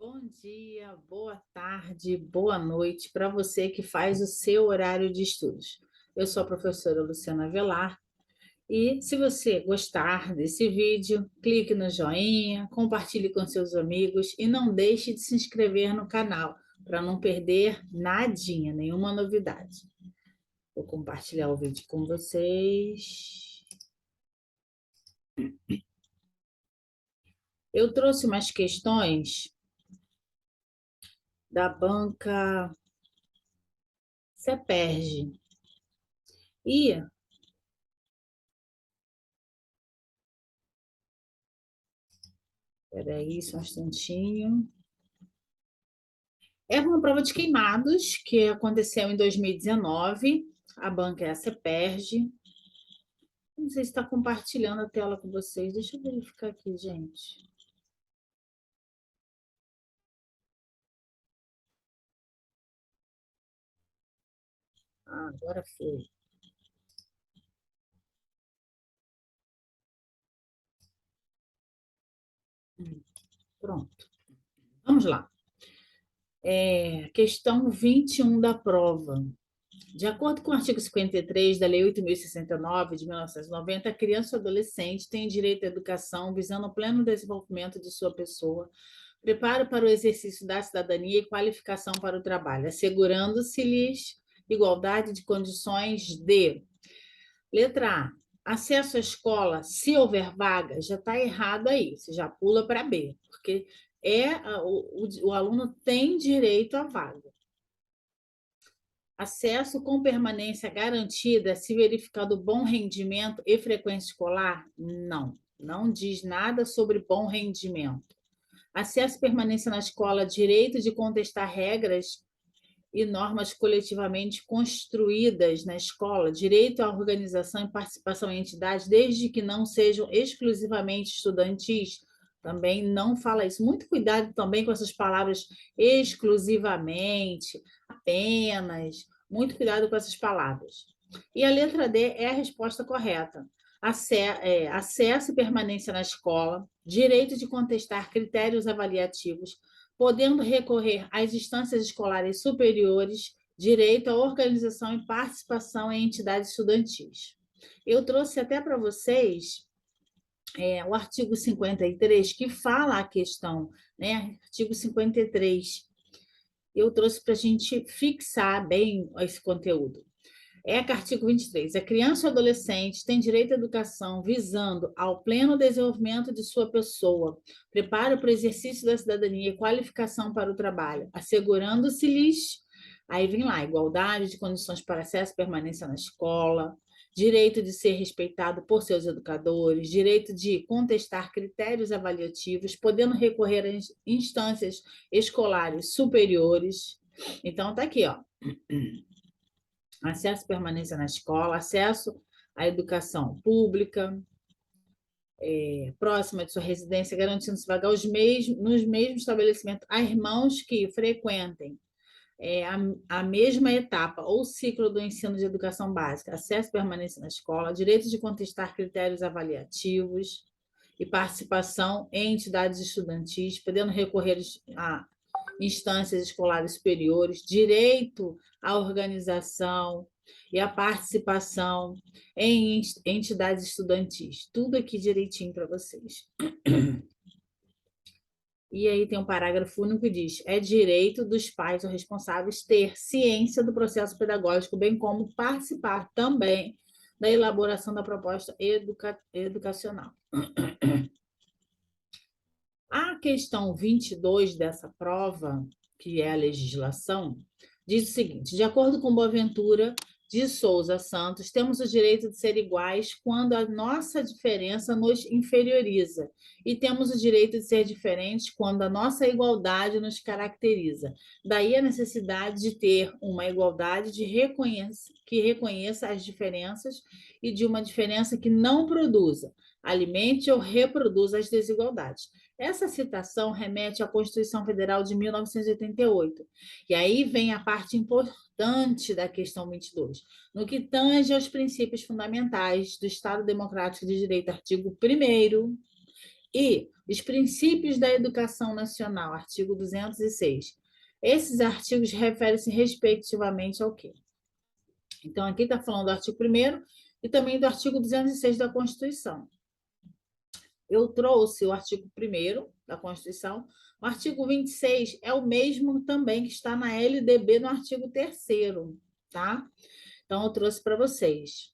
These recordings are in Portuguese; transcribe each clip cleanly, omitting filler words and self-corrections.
Bom dia, boa tarde, boa noite para você que faz o seu horário de estudos. Eu sou a professora Luciana Velar e se você gostar desse vídeo, clique no joinha, compartilhe com seus amigos e não deixe de se inscrever no canal para não perder nadinha, nenhuma novidade. Vou compartilhar o vídeo com vocês. Eu trouxe umas questões da banca CEPERJ. E Peraí, só um instantinho. É uma prova de queimados que aconteceu em 2019. A banca é a CEPERJ. Não sei se está compartilhando a tela com vocês. Deixa eu verificar aqui, gente. Ah, agora foi. Pronto. Vamos lá. Questão 21 da prova. De acordo com o artigo 53 da Lei 8.069, de 1990, a criança ou adolescente tem direito à educação visando o pleno desenvolvimento de sua pessoa, preparo para o exercício da cidadania e qualificação para o trabalho, assegurando-se-lhes igualdade de condições de... Letra A. Acesso à escola, se houver vaga, já está errado aí, você já pula para B, porque o aluno tem direito à vaga. Acesso com permanência garantida se verificado bom rendimento e frequência escolar? Não, não diz nada sobre bom rendimento. Acesso e permanência na escola, direito de contestar regras e normas coletivamente construídas na escola, direito à organização e participação em entidades, desde que não sejam exclusivamente estudantis. Também não fala isso. Muito cuidado também com essas palavras exclusivamente, apenas. Muito cuidado com essas palavras. E a letra D é a resposta correta. Acesso e permanência na escola, direito de contestar critérios avaliativos, podendo recorrer às instâncias escolares superiores, direito à organização e participação em entidades estudantis. Eu trouxe até para vocês o artigo 53, que fala a questão, né? Artigo 53. Eu trouxe para a gente fixar bem esse conteúdo. Artigo 23. A criança ou adolescente tem direito à educação visando ao pleno desenvolvimento de sua pessoa, preparo para o exercício da cidadania e qualificação para o trabalho, assegurando-se-lhes, aí vem lá, igualdade de condições para acesso e permanência na escola, direito de ser respeitado por seus educadores, direito de contestar critérios avaliativos, podendo recorrer a instâncias escolares superiores. Então, está aqui, ó. Acesso e permanência na escola, acesso à educação pública, próxima de sua residência, garantindo-se vaga nos mesmos estabelecimentos a irmãos que frequentem a mesma etapa ou ciclo do ensino de educação básica, acesso e permanência na escola, direito de contestar critérios avaliativos e participação em entidades estudantis, podendo recorrer a instâncias escolares superiores, direito à organização e à participação em entidades estudantis. Tudo aqui direitinho para vocês. E aí tem um parágrafo único que diz: é direito dos pais ou responsáveis ter ciência do processo pedagógico, bem como participar também da elaboração da proposta educacional. A questão 22 dessa prova, que é a legislação, diz o seguinte: de acordo com Boaventura de Souza Santos, temos o direito de ser iguais quando a nossa diferença nos inferioriza, e temos o direito de ser diferentes quando a nossa igualdade nos caracteriza. Daí a necessidade de ter uma igualdade que reconheça as diferenças e de uma diferença que não produza, alimente ou reproduza as desigualdades. Essa citação remete à Constituição Federal de 1988. E aí vem a parte importante da questão 22. No que tange aos princípios fundamentais do Estado Democrático de Direito, artigo 1º, e Os princípios da educação nacional, artigo 206. Esses artigos referem-se respectivamente ao quê? Então, aqui está falando do artigo 1º e também do artigo 206 da Constituição. Eu trouxe o artigo 1º da Constituição. O artigo 26 é o mesmo também que está na LDB no artigo 3º, tá? Então, eu trouxe para vocês.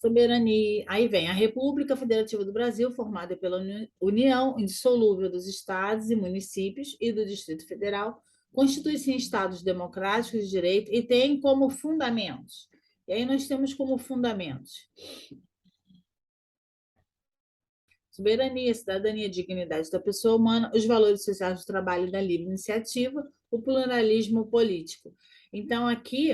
Soberania. Aí vem a República Federativa do Brasil, formada pela União indissolúvel dos estados e municípios e do Distrito Federal, constitui-se em estados democráticos de direito e tem como fundamentos. E aí nós temos como fundamentos soberania, cidadania, dignidade da pessoa humana, os valores sociais do trabalho e da livre iniciativa, o pluralismo político. Então, aqui,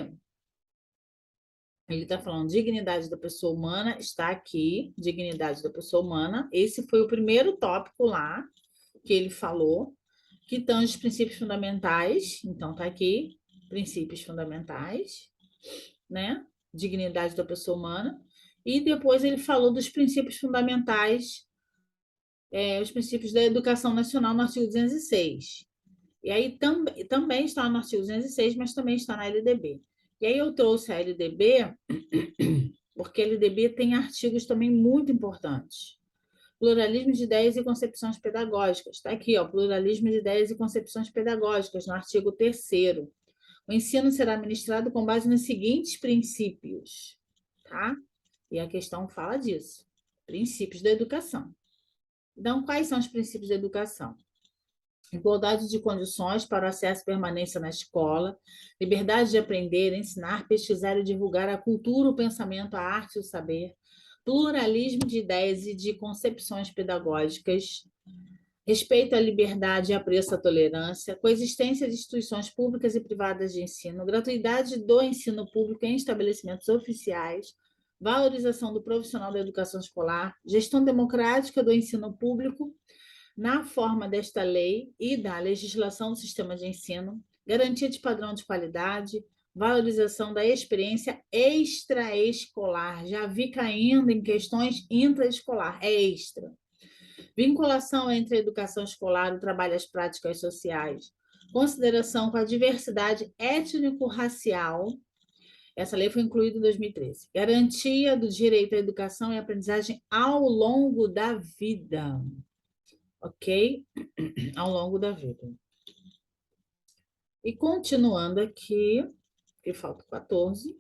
ele está falando dignidade da pessoa humana, está aqui, dignidade da pessoa humana. Esse foi o primeiro tópico lá que ele falou, que estão os princípios fundamentais. Então, está aqui, princípios fundamentais, né? Dignidade da pessoa humana. E depois ele falou dos princípios fundamentais, os princípios da educação nacional no artigo 206. E aí também está no artigo 206, mas também está na LDB. E aí eu trouxe a LDB, porque a LDB tem artigos também muito importantes. Pluralismo de ideias e concepções pedagógicas. Está aqui, ó, pluralismo de ideias e concepções pedagógicas, no artigo 3º. O ensino será ministrado com base nos seguintes princípios, tá? E a questão fala disso. Princípios da educação. Então, quais são os princípios da educação? Igualdade de condições para o acesso e permanência na escola, liberdade de aprender, ensinar, pesquisar e divulgar a cultura, o pensamento, a arte e o saber, pluralismo de ideias e de concepções pedagógicas, respeito à liberdade e apreço à tolerância, coexistência de instituições públicas e privadas de ensino, gratuidade do ensino público em estabelecimentos oficiais, valorização do profissional da educação escolar, gestão democrática do ensino público, na forma desta lei e da legislação do sistema de ensino, garantia de padrão de qualidade, valorização da experiência extraescolar. Já vi caindo em questões intraescolar, é extra. Vinculação entre a educação escolar e o trabalho e as práticas sociais. Consideração com a diversidade étnico-racial. Essa lei foi incluída em 2013. Garantia do direito à educação e aprendizagem ao longo da vida. Ok? Ao longo da vida. E continuando aqui, que falta 14.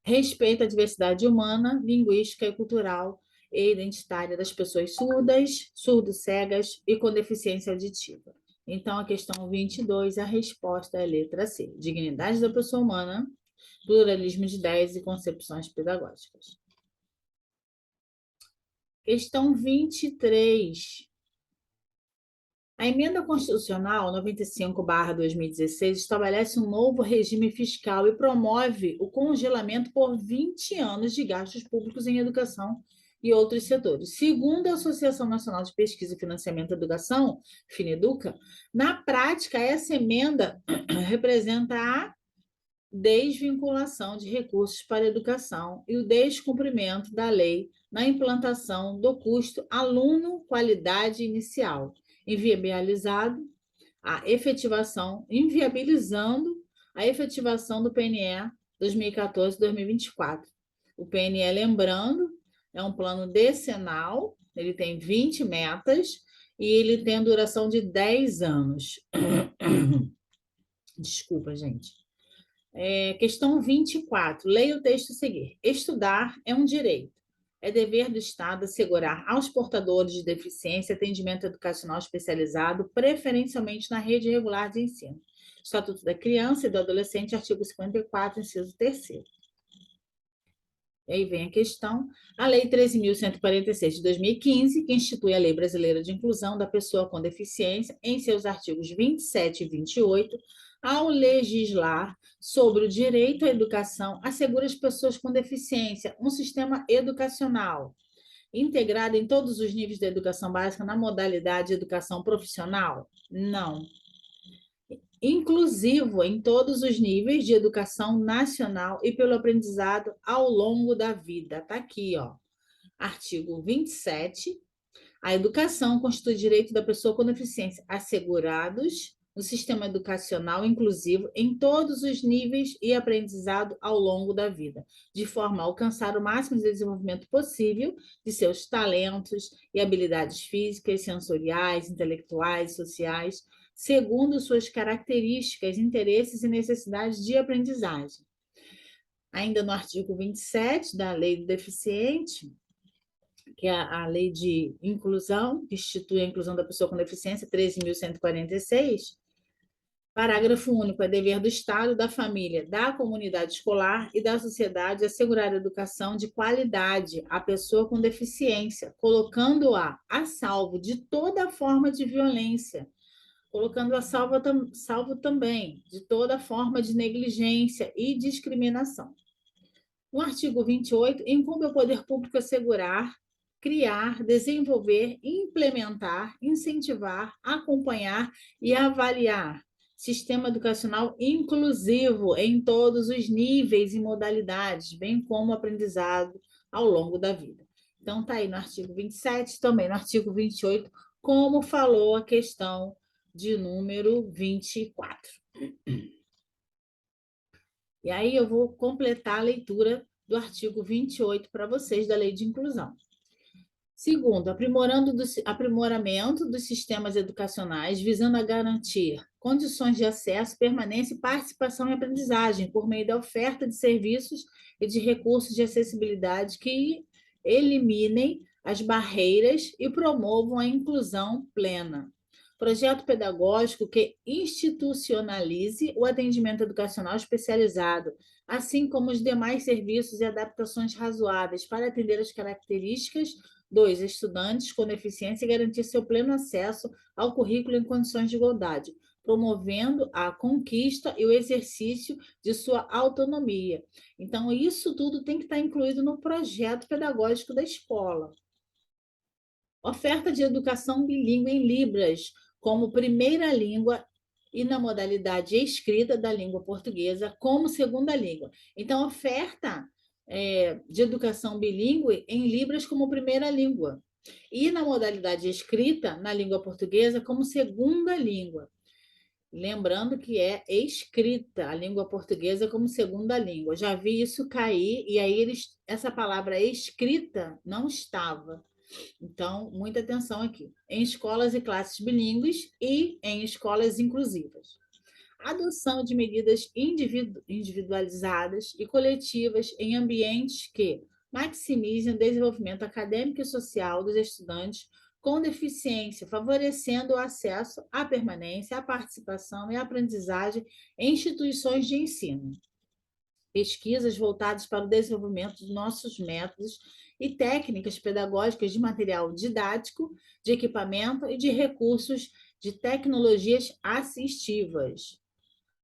Respeito à diversidade humana, linguística e cultural e identitária das pessoas surdas, surdo-cegas e com deficiência auditiva. Então, a questão 22, a resposta é a letra C. Dignidade da pessoa humana, pluralismo de ideias e concepções pedagógicas. Questão 23. A Emenda Constitucional 95/2016 estabelece um novo regime fiscal e promove o congelamento por 20 anos de gastos públicos em educação e outros setores. Segundo a Associação Nacional de Pesquisa e Financiamento da Educação, FINEDUCA, na prática, essa emenda representa a desvinculação de recursos para a educação e o descumprimento da lei na implantação do custo aluno-qualidade inicial, inviabilizando a efetivação do PNE 2014-2024. O PNE, lembrando, é um plano decenal, ele tem 20 metas e ele tem a duração de 10 anos. Desculpa, gente. Questão 24. Leia o texto a seguir. Estudar é um direito. É dever do Estado assegurar aos portadores de deficiência atendimento educacional especializado, preferencialmente na rede regular de ensino. Estatuto da Criança e do Adolescente, artigo 54, inciso 3º. E aí vem a questão. A Lei 13.146 de 2015, que institui a Lei Brasileira de Inclusão da Pessoa com Deficiência, em seus artigos 27 e 28, ao legislar sobre o direito à educação, assegura às pessoas com deficiência um sistema educacional integrado em todos os níveis da educação básica na modalidade de educação profissional? Não. Inclusivo em todos os níveis de educação nacional e pelo aprendizado ao longo da vida. Está aqui, ó. Artigo 27. A educação constitui direito da pessoa com deficiência assegurados no sistema educacional inclusivo em todos os níveis e aprendizado ao longo da vida, de forma a alcançar o máximo de desenvolvimento possível de seus talentos e habilidades físicas, sensoriais, intelectuais e sociais, segundo suas características, interesses e necessidades de aprendizagem. Ainda no artigo 27 da Lei do Deficiente, que é a Lei de Inclusão, que institui a inclusão da pessoa com deficiência, 13.146, parágrafo único, é dever do Estado, da família, da comunidade escolar e da sociedade assegurar a educação de qualidade à pessoa com deficiência, colocando-a a salvo de toda forma de violência, colocando-a salvo também de toda forma de negligência e discriminação. No artigo 28, incumbe ao poder público assegurar, criar, desenvolver, implementar, incentivar, acompanhar e avaliar sistema educacional inclusivo em todos os níveis e modalidades, bem como aprendizado ao longo da vida. Então, está aí no artigo 27, também no artigo 28, como falou a questão de número 24. E aí eu vou completar a leitura do artigo 28 para vocês da Lei de Inclusão. Segundo, aprimoramento dos sistemas educacionais visando a garantir condições de acesso, permanência, participação e aprendizagem por meio da oferta de serviços e de recursos de acessibilidade que eliminem as barreiras e promovam a inclusão plena. Projeto pedagógico que institucionalize o atendimento educacional especializado, assim como os demais serviços e adaptações razoáveis para atender as características dos estudantes com deficiência e garantir seu pleno acesso ao currículo em condições de igualdade, promovendo a conquista e o exercício de sua autonomia. Então, isso tudo tem que estar incluído no projeto pedagógico da escola. Oferta de educação bilíngue em Libras, como primeira língua e na modalidade escrita da língua portuguesa como segunda língua. Então, oferta de educação bilíngue em Libras como primeira língua e na modalidade escrita na língua portuguesa como segunda língua. Lembrando que é escrita a língua portuguesa como segunda língua. Já vi isso cair e aí essa palavra escrita não estava. Então, muita atenção aqui. Em escolas e classes bilíngues e em escolas inclusivas. Adoção de medidas individualizadas e coletivas em ambientes que maximizem o desenvolvimento acadêmico e social dos estudantes com deficiência, favorecendo o acesso à permanência, à participação e à aprendizagem em instituições de ensino. Pesquisas voltadas para o desenvolvimento dos nossos métodos e técnicas pedagógicas de material didático, de equipamento e de recursos de tecnologias assistivas.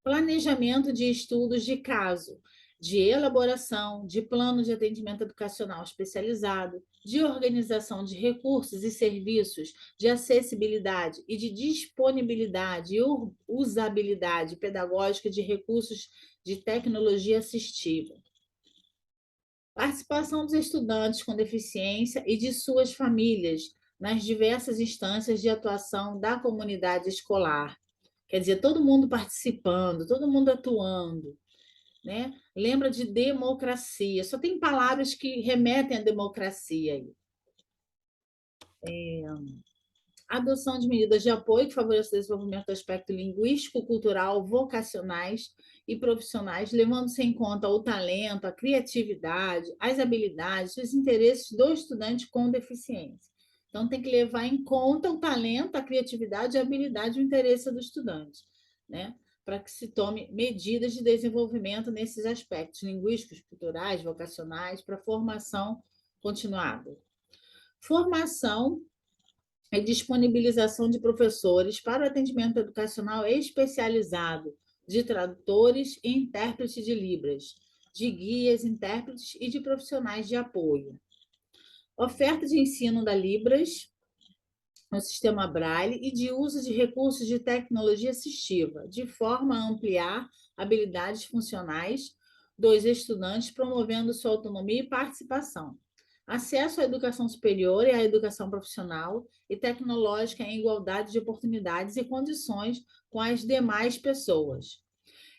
Planejamento de estudos de caso, de elaboração de plano de atendimento educacional especializado, de organização de recursos e serviços de acessibilidade e de disponibilidade e usabilidade pedagógica de recursos de tecnologia assistiva. Participação dos estudantes com deficiência e de suas famílias nas diversas instâncias de atuação da comunidade escolar. Quer dizer, todo mundo participando, todo mundo atuando, né? Lembra de democracia, só tem palavras que remetem à democracia aí. Adoção de medidas de apoio que favoreçam o desenvolvimento do aspecto linguístico, cultural, vocacionais e profissionais, levando-se em conta o talento, a criatividade, as habilidades, os interesses do estudante com deficiência. Então, tem que levar em conta o talento, a criatividade, a habilidade e o interesse do estudante, né? Para que se tome medidas de desenvolvimento nesses aspectos linguísticos, culturais, vocacionais, para formação continuada. Formação e disponibilização de professores para o atendimento educacional especializado, de tradutores e intérpretes de Libras, de guias, intérpretes e de profissionais de apoio. Oferta de ensino da Libras no sistema Braille e de uso de recursos de tecnologia assistiva, de forma a ampliar habilidades funcionais dos estudantes, promovendo sua autonomia e participação. acesso à educação superior e à educação profissional e tecnológica em igualdade de oportunidades e condições com as demais pessoas.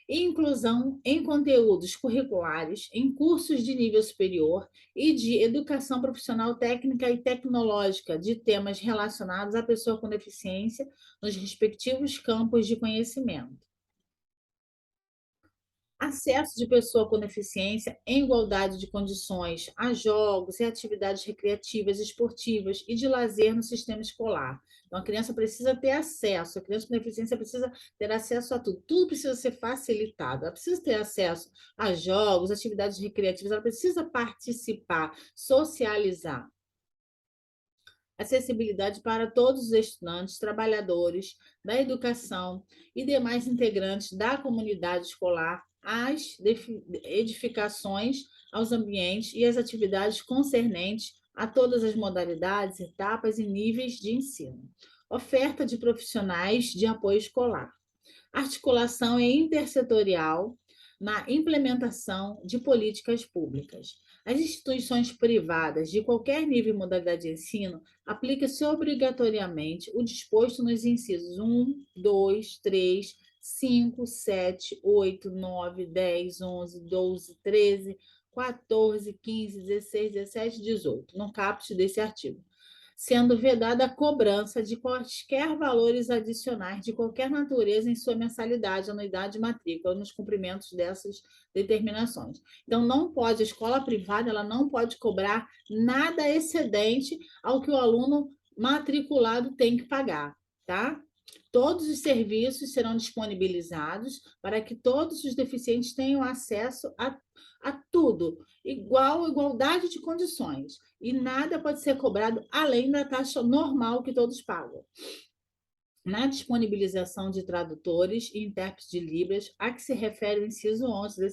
Inclusão em conteúdos curriculares, em cursos de nível superior e de educação profissional técnica e tecnológica de temas relacionados à pessoa com deficiência nos respectivos campos de conhecimento. Acesso de pessoa com deficiência em igualdade de condições a jogos e atividades recreativas, esportivas e de lazer no sistema escolar. Então, a criança precisa ter acesso, a criança com deficiência precisa ter acesso a tudo. Tudo precisa ser facilitado. Ela precisa ter acesso a jogos, atividades recreativas, ela precisa participar, socializar. Acessibilidade para todos os estudantes, trabalhadores da educação e demais integrantes da comunidade escolar, às edificações, aos ambientes e às atividades concernentes a todas as modalidades, etapas e níveis de ensino. Oferta de profissionais de apoio escolar. Articulação intersetorial na implementação de políticas públicas. As instituições privadas de qualquer nível e modalidade de ensino aplica-se obrigatoriamente o disposto nos incisos 1, 2, 3, 5, 7, 8, 9, 10, 11, 12, 13, 14, 15, 16, 17, 18, no caput desse artigo, sendo vedada a cobrança de quaisquer valores adicionais de qualquer natureza em sua mensalidade, anuidade e matrícula, nos cumprimentos dessas determinações. Então, não pode, a escola privada, ela não pode cobrar nada excedente ao que o aluno matriculado tem que pagar, tá? Todos os serviços serão disponibilizados para que todos os deficientes tenham acesso a tudo, igualdade de condições. E nada pode ser cobrado além da taxa normal que todos pagam. Na disponibilização de tradutores e intérpretes de Libras, a que se refere o inciso 11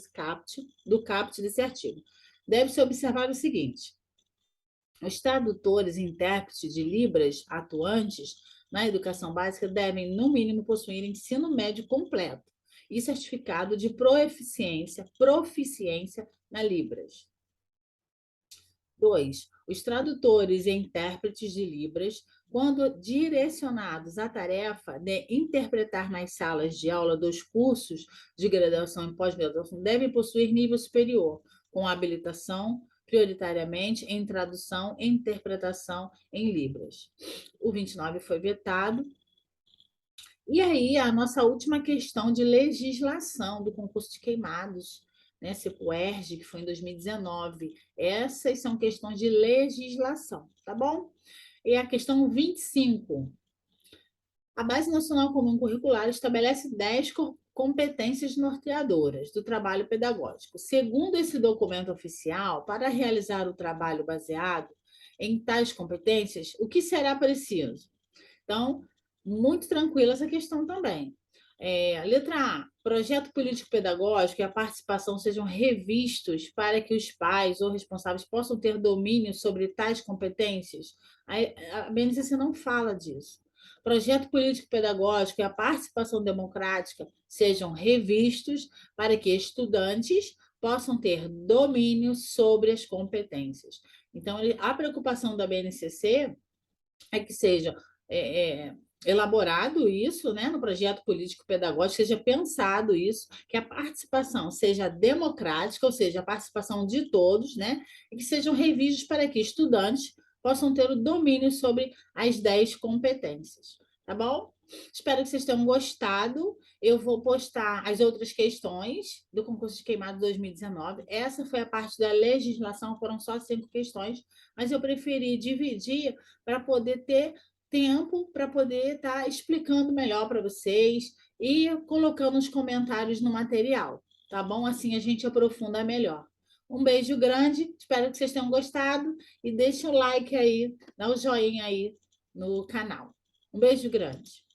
do caput desse artigo. Deve-se observar o seguinte: os tradutores e intérpretes de Libras atuantes na educação básica devem, no mínimo, possuir ensino médio completo e certificado de proficiência na Libras. 2. Os tradutores e intérpretes de Libras, quando direcionados à tarefa de interpretar nas salas de aula dos cursos de graduação e pós-graduação, devem possuir nível superior, com habilitação prioritariamente em tradução e interpretação em Libras. O 29 foi vetado. E aí, a nossa última questão de legislação do concurso de queimados, né, CEPUERG, que foi em 2019. Essas são questões de legislação, tá bom? E a questão 25. A Base Nacional Comum Curricular estabelece 10 competências norteadoras do trabalho pedagógico. Segundo esse documento oficial, para realizar o trabalho baseado em tais competências, o que será preciso? Então, muito tranquila essa questão também. Letra A, projeto político-pedagógico e a participação sejam revistos para que os pais ou responsáveis possam ter domínio sobre tais competências. A BNCC não fala disso. Projeto político-pedagógico e a participação democrática sejam revistos para que estudantes possam ter domínio sobre as competências. Então, a preocupação da BNCC é que seja elaborado isso, né, no projeto político-pedagógico, seja pensado isso, que a participação seja democrática, ou seja, a participação de todos, né, e que sejam revistos para que estudantes possam ter o domínio sobre as 10 competências, tá bom? Espero que vocês tenham gostado. Eu vou postar as outras questões do concurso de queimado 2019. Essa foi a parte da legislação, foram só 5 questões, mas eu preferi dividir para poder ter tempo para poder estar explicando melhor para vocês e colocando os comentários no material, tá bom? Assim a gente aprofunda melhor. Um beijo grande, espero que vocês tenham gostado e deixe o like aí, dá o joinha aí no canal. Um beijo grande.